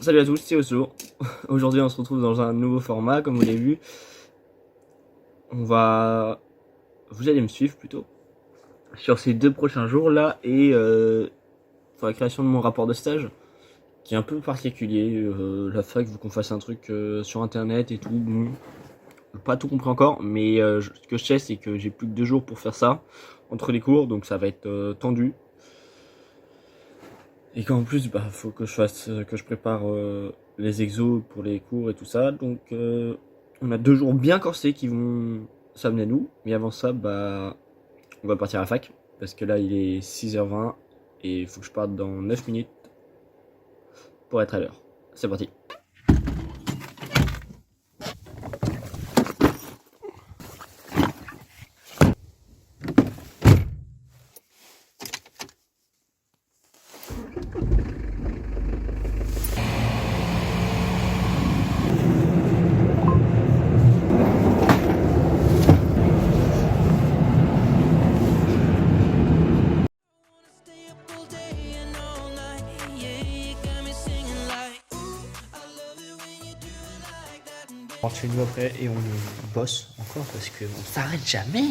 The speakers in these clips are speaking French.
Salut à tous, c'est Oslo. Aujourd'hui on se retrouve dans un nouveau format, comme vous l'avez vu. Vous allez me suivre plutôt sur ces 2 prochains jours là et pour la création de mon rapport de stage qui est un peu particulier. La fac veut qu'on fasse un truc sur internet et tout. Bon, j'ai pas tout compris encore, mais ce que je sais c'est que j'ai plus que 2 jours pour faire ça entre les cours, donc ça va être tendu. Et qu'en plus, faut que je prépare les exos pour les cours et tout ça. Donc, on a 2 jours bien corsés qui vont s'amener à nous. Mais avant ça, on va partir à la fac. Parce que là, il est 6h20 et il faut que je parte dans 9 minutes pour être à l'heure. C'est parti. On rentre chez nous après et on bosse encore parce qu'on s'arrête jamais.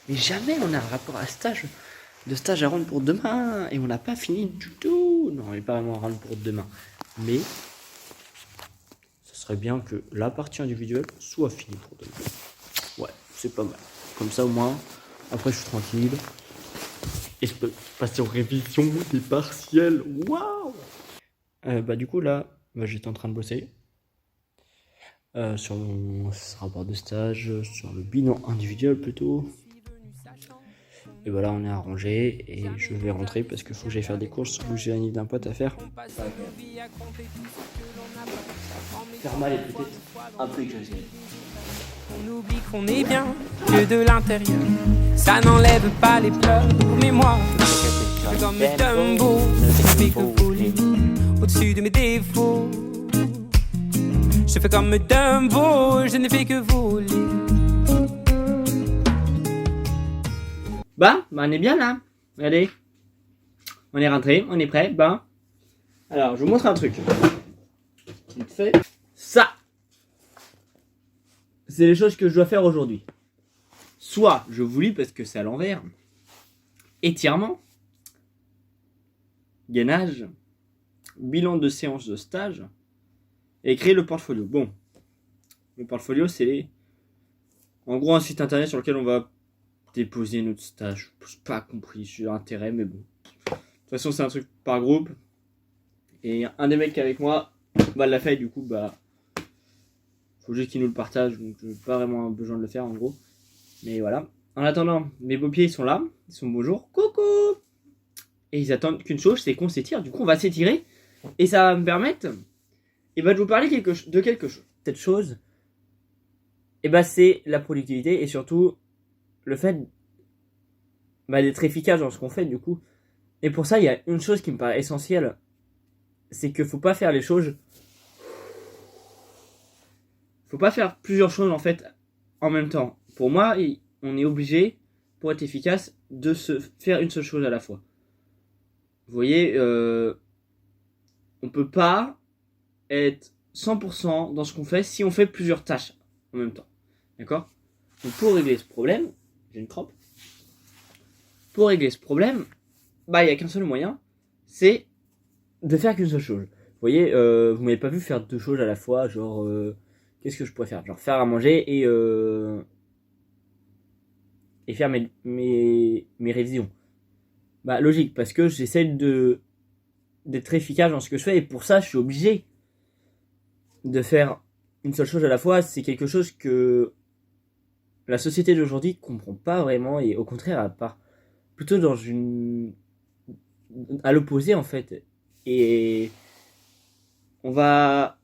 Mais jamais on a un rapport de stage à rendre pour demain. Et on n'a pas fini du tout. Non, on n'est pas vraiment à rendre pour demain. Mais ce serait bien que la partie individuelle soit finie pour demain. Ouais, c'est pas mal. Comme ça au moins, après je suis tranquille. Et je peux passer aux révisions des partiels. Waouh. Du coup là, j'étais en train de bosser. Sur mon rapport de stage, sur le bilan individuel plutôt. Et voilà, on est arrangé et je vais rentrer parce qu'il faut que j'aille faire des courses où j'ai un nid d'un pote à faire. Faire mal est peut-être un peu exagéré. On oublie qu'on est bien que de l'intérieur. Ça n'enlève pas les pleurs, mais moi, je fais comme mes Dumbo, je fais que voler au-dessus de mes défauts. Je fais comme Dumbo, je ne fais que voler. On est bien là. Regardez. On est rentré, on est prêt. Alors, je vous montre un truc. Vite fait. Ça. C'est les choses que je dois faire aujourd'hui. Soit je vous lis parce que c'est à l'envers. Étirement. Gainage. Bilan de séance de stage. Et créer le portfolio. Bon, le portfolio, c'est en gros un site internet sur lequel on va déposer notre stage. Je n'ai pas compris, j'ai intérêt, mais bon. De toute façon, c'est un truc par groupe. Et un des mecs qui est avec moi l'a fait, du coup, faut juste qu'il nous le partage. Donc, je n'ai pas vraiment besoin de le faire, en gros. Mais voilà. En attendant, mes beaux-pieds, ils sont là. Ils sont bonjour. Coucou. Et ils attendent qu'une chose, c'est qu'on s'étire. Du coup, on va s'étirer. Et ça va me permettre... Et de vous parler de quelque chose. Cette chose, c'est la productivité et surtout le fait d'être efficace dans ce qu'on fait du coup. Et pour ça, il y a une chose qui me paraît essentielle, c'est qu'il faut pas faire les choses. Faut pas faire plusieurs choses en fait en même temps. Pour moi, on est obligé, pour être efficace, de se faire une seule chose à la fois. Vous voyez, on peut pas être 100% dans ce qu'on fait si on fait plusieurs tâches en même temps. D'accord ? Donc pour régler ce problème, j'ai une crampe. Pour régler ce problème, il n'y a qu'un seul moyen, c'est de faire qu'une seule chose. Vous voyez, vous m'avez pas vu faire 2 choses à la fois, genre qu'est-ce que je pourrais faire ? Genre faire à manger et faire mes révisions. Logique, parce que j'essaie d'être efficace dans ce que je fais et pour ça je suis obligé de faire une seule chose à la fois. C'est quelque chose que la société d'aujourd'hui comprend pas vraiment et au contraire elle part plutôt à l'opposé en fait. Et on va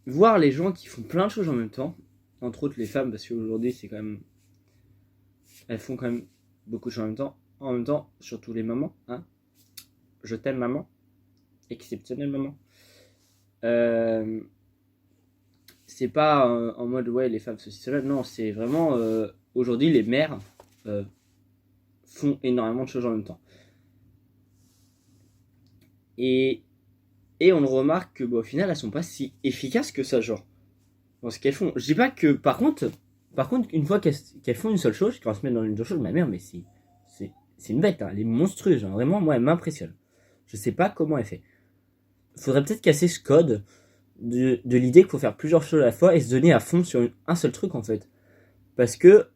voir les gens qui font plein de choses en même temps, entre autres les femmes, parce qu'aujourd'hui c'est quand même, elles font quand même beaucoup de choses en même temps, surtout les mamans, hein. Je t'aime maman, exceptionnelle maman. C'est pas en mode ouais les femmes ceci cela, non, c'est vraiment aujourd'hui les mères font énormément de choses en même temps. Et Et on le remarque que au final, elles sont pas si efficaces que ça, genre. Dans ce qu'elles font. Je dis pas que, par contre, une fois qu'elles font une seule chose, quand elles se mettent dans une seule chose, ma mère, mais c'est une bête, hein, elle est monstrueuse, hein, vraiment, moi, elle m'impressionne. Je sais pas comment elle fait. Faudrait peut-être casser ce code de l'idée qu'il faut faire plusieurs choses à la fois et se donner à fond sur un seul truc, en fait. Parce que,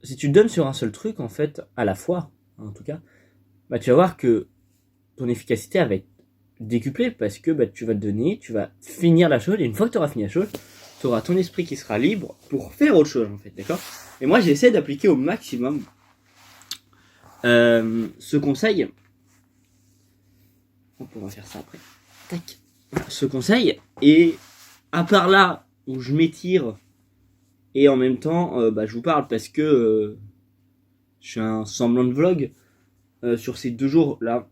si tu te donnes sur un seul truc, en fait, à la fois, hein, en tout cas, bah, tu vas voir que ton efficacité va être décuplée parce que bah, tu vas te donner, tu vas finir la chose, et une fois que tu auras fini la chose, tu auras ton esprit qui sera libre pour faire autre chose, en fait, d'accord? Et moi, j'essaie d'appliquer au maximum ce conseil. On pourra faire ça après. Tac. Ce conseil, et à part là où je m'étire et en même temps, bah, je vous parle parce que je fais un semblant de vlog sur ces 2 jours là,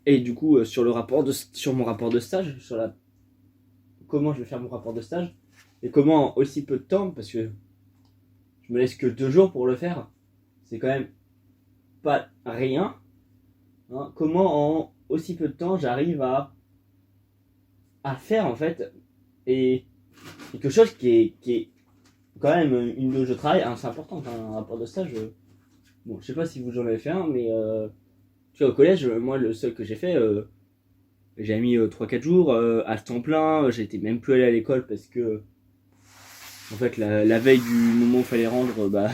et du coup sur mon rapport de stage, comment je vais faire mon rapport de stage et comment en aussi peu de temps, parce que je me laisse que 2 jours pour le faire, c'est quand même pas rien, hein. Comment en aussi peu de temps j'arrive à faire en fait, et quelque chose qui est quand même une dose de travail assez importante, hein, un rapport de stage. Bon, je sais pas si vous en avez fait un, mais tu vois, au collège, moi le seul que j'ai fait, j'ai mis 3-4 jours à temps plein, j'étais même plus allé à l'école parce que en fait la veille du moment où il fallait rendre, bah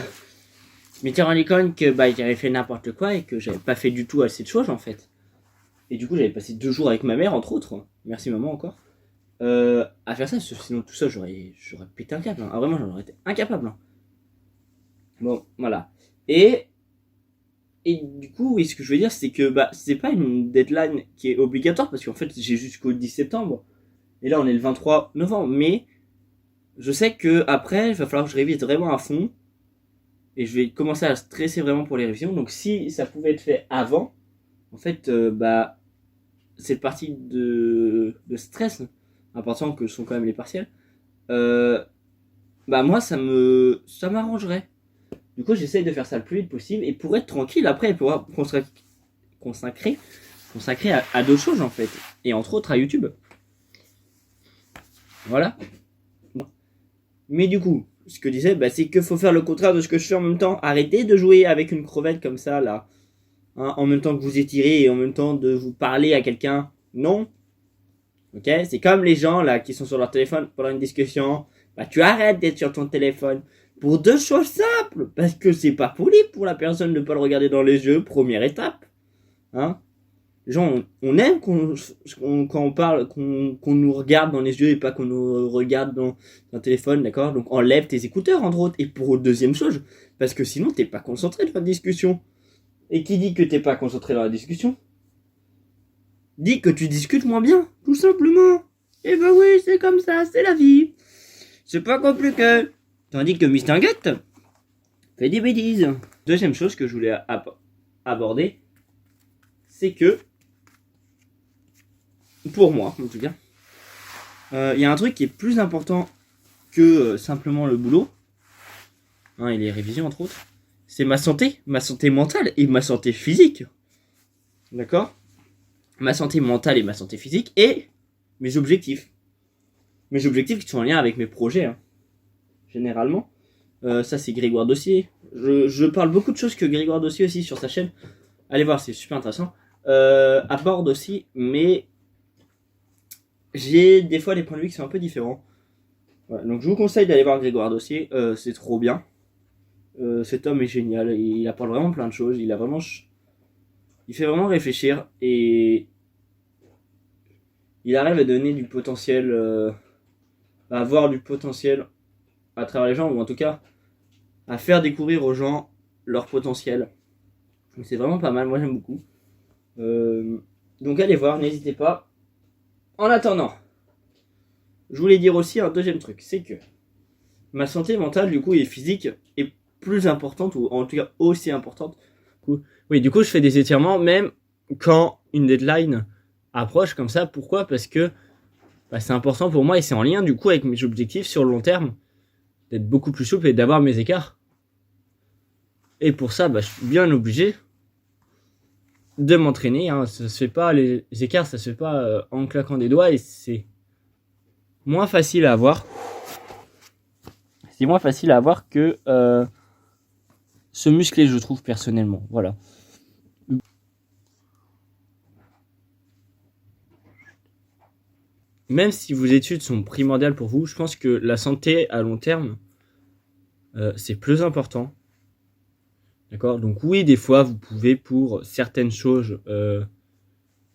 je m'étais rendu compte que bah j'avais fait n'importe quoi et que j'avais pas fait du tout assez de choses en fait. Et du coup j'avais passé 2 jours avec ma mère entre autres, merci maman encore, à faire ça, sinon tout ça j'aurais pété un câble, hein. Ah vraiment j'en aurais été incapable, hein. Bon voilà. Et du coup, oui, ce que je veux dire, c'est que bah, c'est pas une deadline qui est obligatoire, parce qu'en fait, j'ai jusqu'au 10 septembre. Et là, on est le 23 novembre. Mais je sais que après, il va falloir que je révise vraiment à fond. Et je vais commencer à stresser vraiment pour les révisions. Donc, si ça pouvait être fait avant, en fait, bah, cette partie de stress, important que sont quand même les partiels, bah, moi, ça m'arrangerait. Du coup, j'essaye de faire ça le plus vite possible et pour être tranquille après et pouvoir consacrer à d'autres choses en fait, et entre autres à YouTube. Voilà. Mais du coup, ce que je disais, bah, c'est qu'il faut faire le contraire de ce que je fais en même temps. Arrêtez de jouer avec une crevette comme ça là, hein, en même temps que vous étirez et en même temps de vous parler à quelqu'un. Non. Ok, c'est comme les gens là qui sont sur leur téléphone pendant une discussion. Bah, tu arrêtes d'être sur ton téléphone. Pour 2 choses simples, parce que c'est pas poli pour la personne de pas le regarder dans les yeux, première étape, hein. Les gens, on aime quand on parle, qu'on nous regarde dans les yeux et pas qu'on nous regarde dans un téléphone, d'accord? Donc enlève tes écouteurs entre autres. Et pour deuxième chose, parce que sinon t'es pas concentré dans la discussion. Et qui dit que t'es pas concentré dans la discussion dit que tu discutes moins bien, tout simplement. Et bah oui, c'est comme ça, c'est la vie. C'est pas compliqué. Tandis que Mr. Gut fait des bêtises. Deuxième chose que je voulais aborder, c'est que, pour moi en tout cas, y a un truc qui est plus important que simplement le boulot, hein, et les révisions entre autres, c'est ma santé mentale et ma santé physique. D'accord? Ma santé mentale et ma santé physique et mes objectifs. Mes objectifs qui sont en lien avec mes projets, hein. Généralement. Ça c'est Grégoire Dossier. Je parle beaucoup de choses que Grégoire Dossier aussi sur sa chaîne. Allez voir, c'est super intéressant. Aborde aussi, mais j'ai des fois des points de vue qui sont un peu différents. Voilà, donc je vous conseille d'aller voir Grégoire Dossier, c'est trop bien. Cet homme est génial, il apporte vraiment plein de choses, il fait vraiment réfléchir et il arrive à donner du potentiel, à avoir du potentiel à travers les gens, ou en tout cas à faire découvrir aux gens leur potentiel. Donc c'est vraiment pas mal, moi j'aime beaucoup. Donc allez voir, n'hésitez pas. En attendant, je voulais dire aussi un deuxième truc, c'est que ma santé mentale du coup et physique est plus importante, ou en tout cas aussi importante. Oui, du coup je fais des étirements même quand une deadline approche comme ça. Pourquoi ? Parce que bah, c'est important pour moi et c'est en lien du coup avec mes objectifs sur le long terme, d'être beaucoup plus souple et d'avoir mes écarts. Et pour ça, bah, je suis bien obligé de m'entraîner. Hein. Ça se fait pas, les écarts, ça se fait pas en claquant des doigts et c'est moins facile à avoir. C'est moins facile à avoir que se muscler, je trouve, personnellement. Voilà. Même si vos études sont primordiales pour vous, je pense que la santé à long terme, c'est plus important. D'accord? Donc oui, des fois, vous pouvez, pour certaines choses,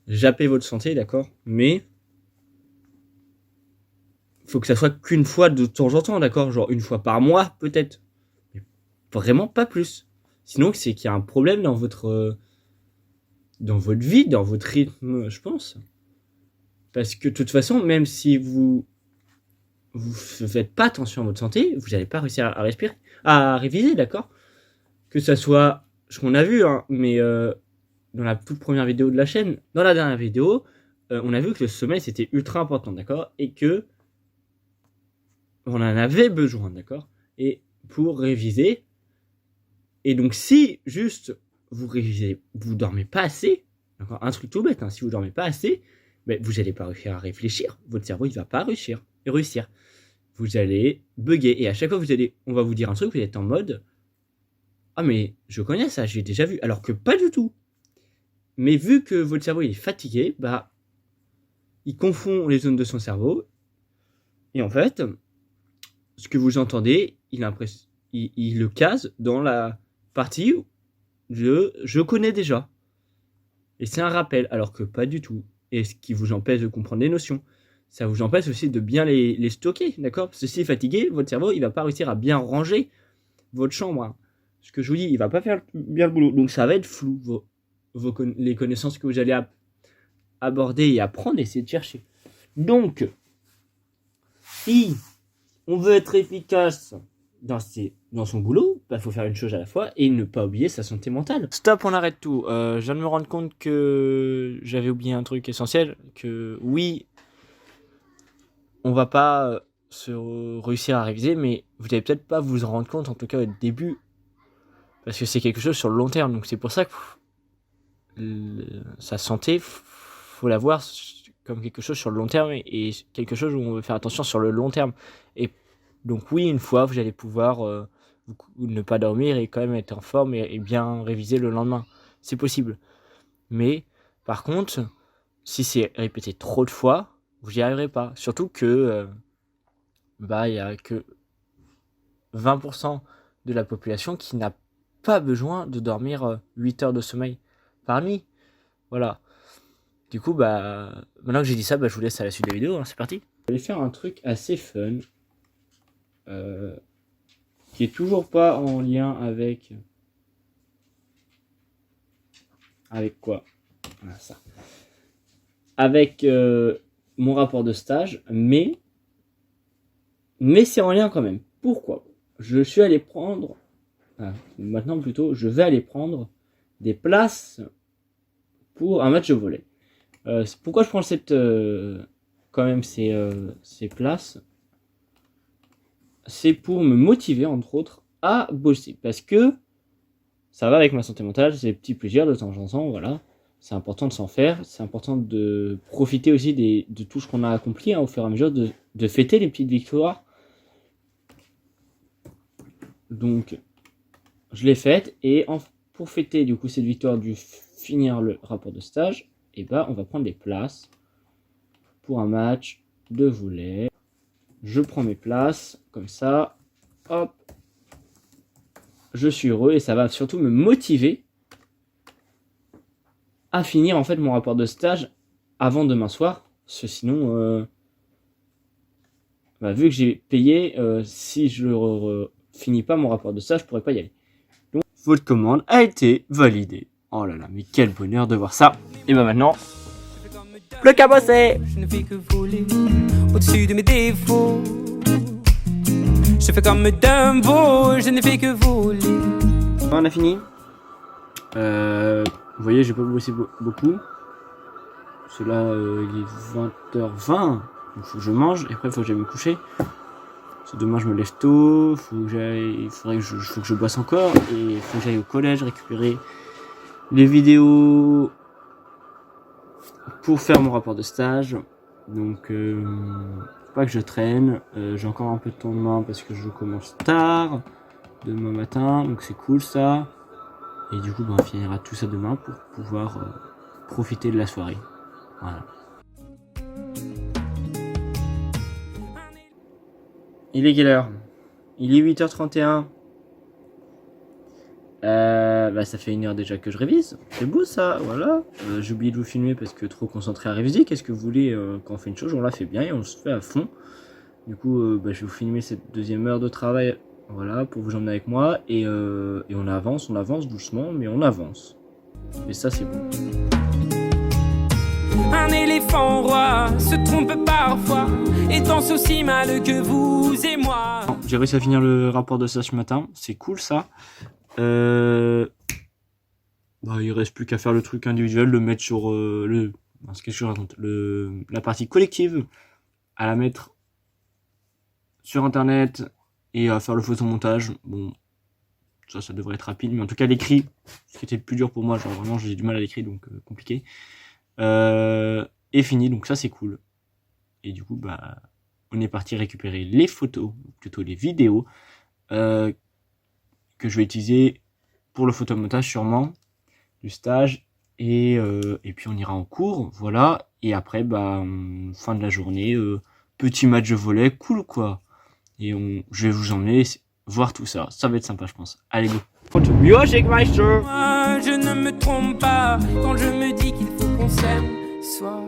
japper votre santé, d'accord? Mais faut que ça soit qu'une fois de temps en temps, d'accord? Genre une fois par mois, peut-être. Mais vraiment pas plus. Sinon, c'est qu'il y a un problème dans votre vie, dans votre rythme, je pense. Parce que de toute façon, même si vous faites pas attention à votre santé, vous n'allez pas réussir à respirer, à réviser, d'accord? Que ça soit ce qu'on a vu, hein, mais dans la toute première vidéo de la chaîne, dans la dernière vidéo, on a vu que le sommeil c'était ultra important, d'accord? Et que on en avait besoin, d'accord? Et pour réviser, et donc si juste vous révisez, vous dormez pas assez, d'accord? Un truc tout bête, hein, si vous dormez pas assez, ben, vous n'allez pas réussir à réfléchir, votre cerveau il va pas réussir. Vous allez bugger, et à chaque fois on va vous dire un truc, vous êtes en mode ah mais je connais ça, j'ai déjà vu, alors que pas du tout. Mais vu que votre cerveau il est fatigué, bah il confond les zones de son cerveau, et en fait, ce que vous entendez, il le case dans la partie où je connais déjà. Et c'est un rappel, alors que pas du tout. Et ce qui vous empêche de comprendre les notions. Ça vous empêche aussi de bien les stocker, d'accord? Parce que si fatigué, votre cerveau, il va pas réussir à bien ranger votre chambre. Hein. Ce que je vous dis, il va pas faire bien le boulot. Donc ça va être flou, les connaissances que vous allez aborder et apprendre, essayer de chercher. Donc, si on veut être efficace dans son boulot, il faut faire une chose à la fois et ne pas oublier sa santé mentale. Stop, on arrête tout. Je viens de me rendre compte que j'avais oublié un truc essentiel, que oui, on va pas réussir à réviser, mais vous allez peut-être pas vous en rendre compte, en tout cas au début, parce que c'est quelque chose sur le long terme. Donc c'est pour ça que sa santé, faut la voir comme quelque chose sur le long terme et quelque chose où on veut faire attention sur le long terme. Et donc oui, une fois, vous allez pouvoir ne pas dormir et quand même être en forme et bien réviser le lendemain. C'est possible. Mais par contre, si c'est répété trop de fois, vous n'y arriverez pas. Surtout que il y a que 20% de la population qui n'a pas besoin de dormir 8 heures de sommeil par nuit. Voilà. Du coup, maintenant que j'ai dit ça, je vous laisse à la suite de la vidéo. Hein, c'est parti. Je vais faire un truc assez fun. Qui est toujours pas en lien avec quoi? Voilà, ça. Avec mon rapport de stage, mais c'est en lien quand même. Pourquoi? Je suis allé prendre je vais aller prendre des places pour un match de volley. Pourquoi je prends ces places? C'est pour me motiver, entre autres, à bosser. Parce que ça va avec ma santé mentale, c'est des petits plaisirs de temps en temps, voilà. C'est important de s'en faire, c'est important de profiter aussi de tout ce qu'on a accompli, hein, au fur et à mesure, de fêter les petites victoires. Donc, je l'ai faite, et pour fêter du coup cette victoire du finir le rapport de stage, on va prendre des places pour un match de volley. Je prends mes places, comme ça, hop, je suis heureux et ça va surtout me motiver à finir en fait mon rapport de stage avant demain soir, parce que sinon, vu que j'ai payé, si je finis pas mon rapport de stage, je pourrais pas y aller. Donc, votre commande a été validée. Oh là là, mais quel bonheur de voir ça. Et maintenant, le cabossé. Je ne fais que voler au-dessus de mes défauts. Je fais comme Dumbo, je ne fais que voler. On a fini. Vous voyez, j'ai pas bossé beaucoup. Parce que là, il est 20h20. Donc faut que je mange et après il faut que j'aille me coucher. Parce que demain je me lève tôt. Faut que je bosse encore. Et il faut que j'aille au collège récupérer les vidéos pour faire mon rapport de stage. Donc, pas que je traîne. J'ai encore un peu de temps demain parce que je commence tard demain matin, donc c'est cool ça. Et du coup, on finira tout ça demain pour pouvoir profiter de la soirée. Voilà. Il est quelle heure? Il est 8h31. Ça fait 1 heure déjà que je révise. C'est beau ça, voilà. J'ai oublié de vous filmer parce que trop concentré à réviser. Qu'est-ce que vous voulez, quand on fait une chose, on la fait bien et on se fait à fond. Du coup, je vais vous filmer cette 2e heure de travail, voilà, pour vous emmener avec moi. Et on avance doucement, mais on avance. Et ça, c'est bon. Un éléphant roi se trompe parfois et danse aussi mal que vous et moi. Bon, j'ai réussi à finir le rapport de stage ce matin. C'est cool ça. Il reste plus qu'à faire le truc individuel, le mettre sur la partie collective, à la mettre sur internet et à faire le photomontage. Bon, ça devrait être rapide, mais en tout cas l'écrit, ce qui était le plus dur pour moi, genre vraiment j'ai du mal à l'écrire, donc compliqué, est fini, donc ça c'est cool. Et du coup on est parti récupérer les photos, plutôt les vidéos, que je vais utiliser pour le photomontage sûrement du stage, et puis on ira en cours, voilà. Et après fin de la journée, petit match de volley, cool quoi. Et je vais vous emmener voir tout ça, ça va être sympa je pense. Allez go. Moi je ne me trompe pas quand je me dis qu'il faut qu'on s'aime soit.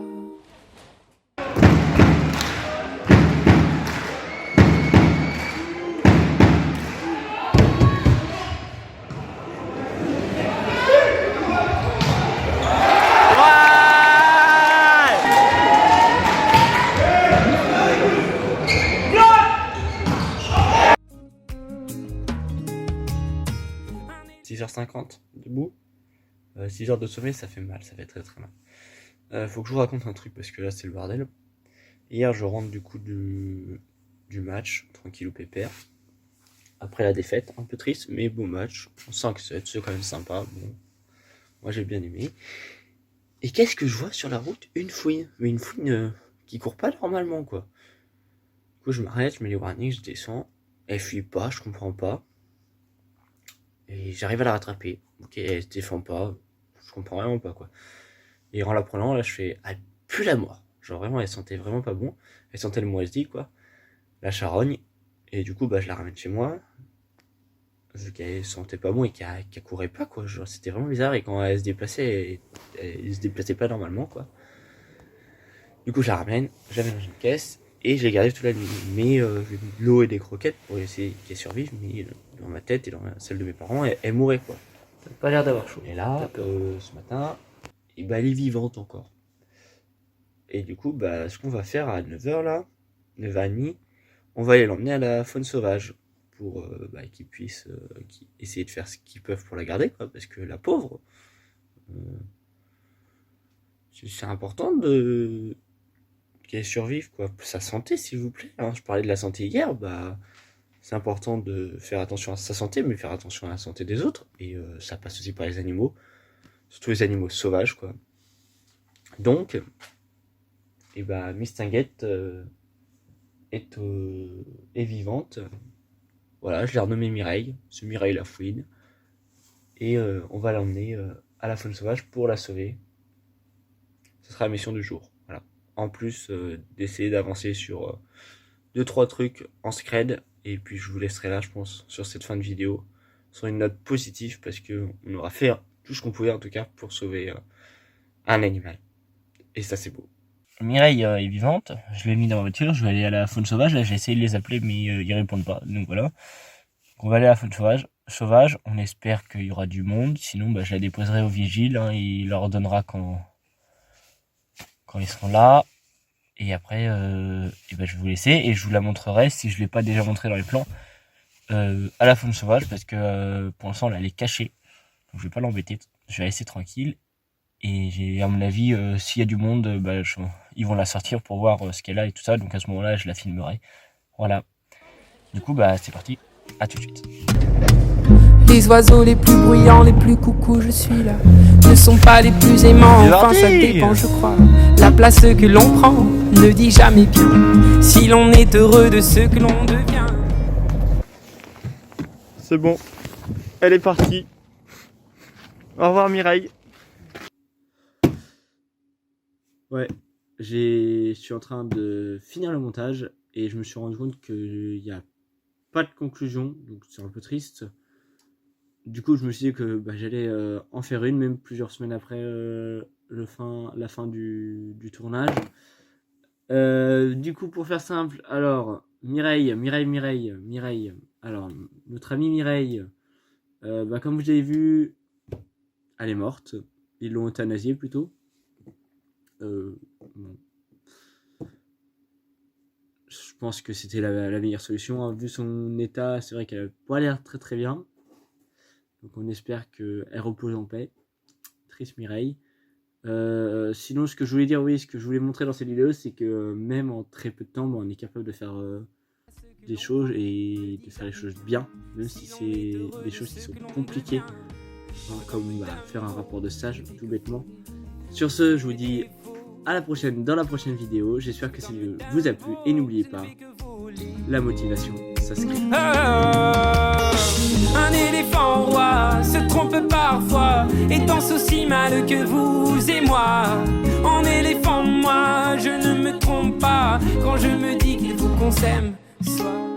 6h50 debout, 6 heures de sommeil, ça fait mal, ça fait très très mal. Faut que je vous raconte un truc parce que là c'est le bordel. Hier je rentre du coup du match, tranquille ou pépère, après la défaite, un peu triste mais beau match, 5-7, c'est quand même sympa, bon, moi j'ai bien aimé. Et qu'est-ce que je vois sur la route? Une fouine, mais une fouine qui court pas normalement quoi. Du coup je m'arrête, je mets les warnings, je descends, elle fuit pas, je comprends pas. Et j'arrive à la rattraper. Ok, elle se défend pas. Je comprends vraiment pas, quoi. Et en la prenant, là, je fais, elle pue la mort. Genre vraiment, elle sentait vraiment pas bon. Elle sentait le moisi, quoi. La charogne. Et du coup, je la ramène chez moi. Vu qu'elle sentait pas bon et qu'elle courait pas, quoi. Genre, c'était vraiment bizarre. Et quand elle se déplaçait, elle se déplaçait pas normalement, quoi. Du coup, je la ramène dans une caisse. Et je l'ai gardée toute la nuit. Mais j'ai mis de l'eau et des croquettes pour essayer qu'elle survive. Mais dans ma tête et dans celle de mes parents, elle mourait quoi. T'as pas l'air d'avoir chaud. Et là, ce matin, elle est vivante encore. Et du coup, ce qu'on va faire à 9h là, 9h30, on va aller l'emmener à la faune sauvage pour qu'ils puissent essayer de faire ce qu'ils peuvent pour la garder quoi. Parce que la pauvre, c'est important qu'elle survive quoi. Sa santé s'il vous plaît. Hein. Je parlais de la santé hier, c'est important de faire attention à sa santé, mais faire attention à la santé des autres. Et ça passe aussi par les animaux, surtout les animaux sauvages, quoi. Donc, Miss Tinguette est vivante. Voilà, je l'ai renommée Mireille. C'est Mireille la fouine. Et on va l'emmener à la faune sauvage pour la sauver. Ce sera la mission du jour. Voilà. En plus d'essayer d'avancer sur 2-3 trucs en scred. Et puis je vous laisserai là, je pense, sur cette fin de vidéo, sur une note positive, parce qu'on aura fait tout ce qu'on pouvait, en tout cas, pour sauver un animal. Et ça, c'est beau. Mireille est vivante, je l'ai mis dans ma voiture, je vais aller à la faune sauvage, là j'ai essayé de les appeler, mais ils répondent pas, donc voilà. Donc, on va aller à la faune sauvage, on espère qu'il y aura du monde, sinon je la déposerai au vigile, hein, il leur donnera quand ils seront là. Et après, je vais vous laisser et je vous la montrerai si je ne l'ai pas déjà montré dans les plans à la faune sauvage parce que pour l'instant elle est cachée. Donc je vais pas l'embêter, je vais la laisser tranquille. Et à mon avis, s'il y a du monde, ils vont la sortir pour voir ce qu'elle a et tout ça. Donc à ce moment-là, je la filmerai. Voilà. Du coup, c'est parti. À tout de suite. Les oiseaux les plus bruyants, les plus coucous, je suis là. Ne sont pas les plus aimants, enfin ça dépend, je crois. La place que l'on prend ne dit jamais bien si l'on est heureux de ce que l'on devient. C'est bon, elle est partie. Au revoir Mireille. Ouais, je suis en train de finir le montage et je me suis rendu compte qu'il n'y a pas de conclusion, donc c'est un peu triste. Du coup, je me suis dit que j'allais en faire une, même plusieurs semaines après la fin du tournage. Du coup, pour faire simple, alors, Mireille. Alors, notre amie Mireille, comme vous l'avez vu, elle est morte. Ils l'ont euthanasiée plutôt. Bon. Je pense que c'était la meilleure solution, hein. Vu son état, c'est vrai qu'elle n'a pas l'air très très bien. Donc on espère qu'elle repose en paix. Triste Mireille. Sinon, ce que je voulais dire, ce que je voulais montrer dans cette vidéo, c'est que même en très peu de temps, on est capable de faire des choses et de faire les choses bien, même si c'est des choses qui sont compliquées, comme faire un rapport de stage, tout bêtement. Sur ce, je vous dis à la prochaine dans la prochaine vidéo. J'espère que cette vidéo vous a plu et n'oubliez pas, la motivation, ça se crée. Un éléphant roi se trompe parfois et danse aussi mal que vous et moi. En éléphant, moi, je ne me trompe pas quand je me dis qu'il faut qu'on s'aime. Soit